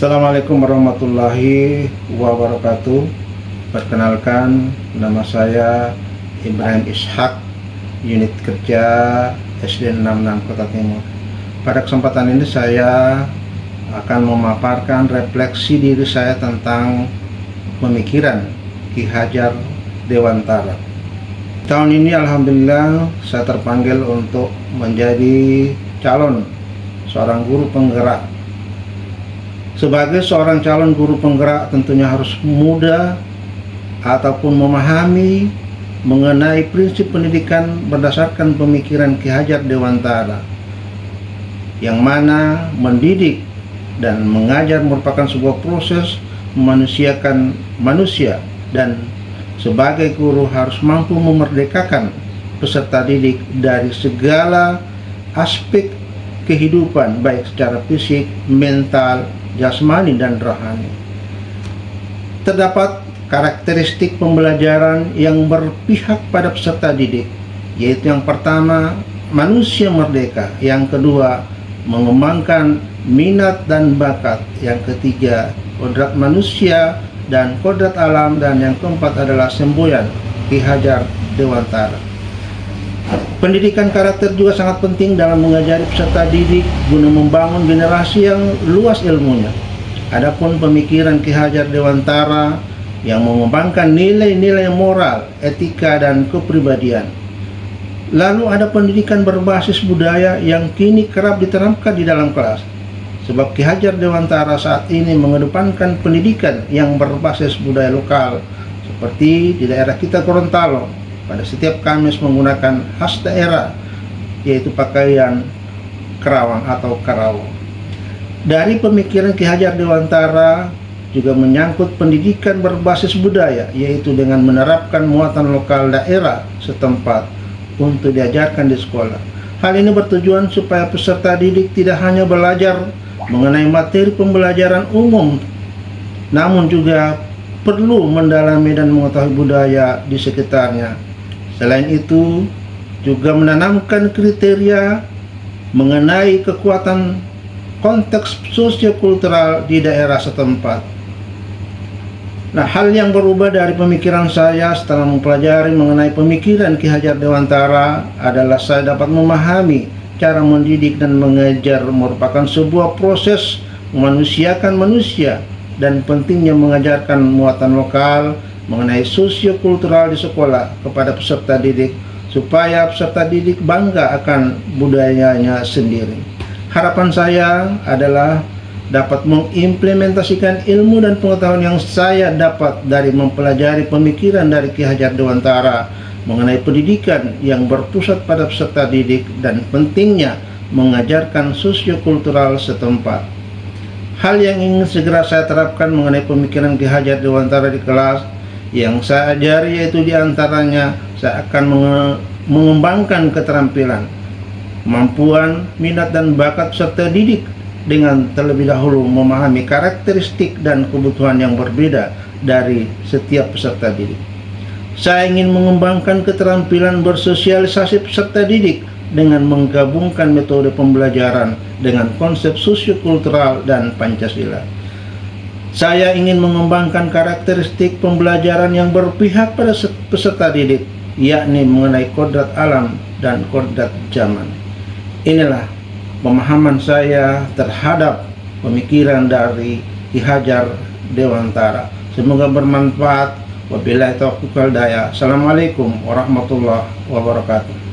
Assalamualaikum warahmatullahi wabarakatuh. Perkenalkan, nama saya Ibrahim Ishak, unit kerja SD 66 Kota Timur. Pada kesempatan ini saya akan memaparkan refleksi diri saya tentang pemikiran Ki Hajar Dewantara. Tahun ini alhamdulillah saya terpanggil untuk menjadi calon seorang guru penggerak. Sebagai seorang calon guru penggerak tentunya harus muda ataupun memahami mengenai prinsip pendidikan berdasarkan pemikiran Ki Hajar Dewantara, yang mana mendidik dan mengajar merupakan sebuah proses memanusiakan manusia, dan sebagai guru harus mampu memerdekakan peserta didik dari segala aspek kehidupan, baik secara fisik, mental, jasmani, dan rohani. Terdapat karakteristik pembelajaran yang berpihak pada peserta didik, yaitu yang pertama, manusia merdeka; yang kedua, mengembangkan minat dan bakat; yang ketiga, kodrat manusia dan kodrat alam; dan yang keempat adalah semboyan Ki Hajar Dewantara. Pendidikan karakter juga sangat penting dalam mengajari peserta didik guna membangun generasi yang luas ilmunya. Adapun pemikiran Ki Hajar Dewantara yang mengembangkan nilai-nilai moral, etika, dan kepribadian. Lalu ada pendidikan berbasis budaya yang kini kerap diterapkan di dalam kelas. Sebab Ki Hajar Dewantara saat ini mengedepankan pendidikan yang berbasis budaya lokal, seperti di daerah kita Gorontalo. Pada setiap Kamis menggunakan khas daerah, yaitu pakaian kerawang atau karawo. Dari pemikiran Ki Hajar Dewantara juga menyangkut pendidikan berbasis budaya, yaitu dengan menerapkan muatan lokal daerah setempat untuk diajarkan di sekolah. Hal ini bertujuan supaya peserta didik tidak hanya belajar mengenai materi pembelajaran umum, namun juga perlu mendalami dan mengetahui budaya di sekitarnya. Selain itu, juga menanamkan kriteria mengenai kekuatan konteks sosiokultural di daerah setempat. Nah, hal yang berubah dari pemikiran saya setelah mempelajari mengenai pemikiran Ki Hajar Dewantara adalah saya dapat memahami cara mendidik dan mengajar merupakan sebuah proses memanusiakan manusia, dan pentingnya mengajarkan muatan lokal mengenai sosiokultural di sekolah kepada peserta didik, supaya peserta didik bangga akan budayanya sendiri. Harapan saya adalah dapat mengimplementasikan ilmu dan pengetahuan yang saya dapat dari mempelajari pemikiran dari Ki Hajar Dewantara mengenai pendidikan yang berpusat pada peserta didik dan pentingnya mengajarkan sosiokultural setempat. Hal yang ingin segera saya terapkan mengenai pemikiran Ki Hajar Dewantara di kelas yang saya ajari, yaitu diantaranya saya akan mengembangkan keterampilan, kemampuan, minat, dan bakat peserta didik dengan terlebih dahulu memahami karakteristik dan kebutuhan yang berbeda dari setiap peserta didik. Saya ingin mengembangkan keterampilan bersosialisasi peserta didik dengan menggabungkan metode pembelajaran dengan konsep sosiokultural dan Pancasila. Saya ingin mengembangkan karakteristik pembelajaran yang berpihak pada peserta didik, yakni mengenai kodrat alam dan kodrat zaman. Inilah pemahaman saya terhadap pemikiran dari Ki Hajar Dewantara. Semoga bermanfaat. Wabillahi taufiq wal hidayah. Assalamualaikum warahmatullahi wabarakatuh.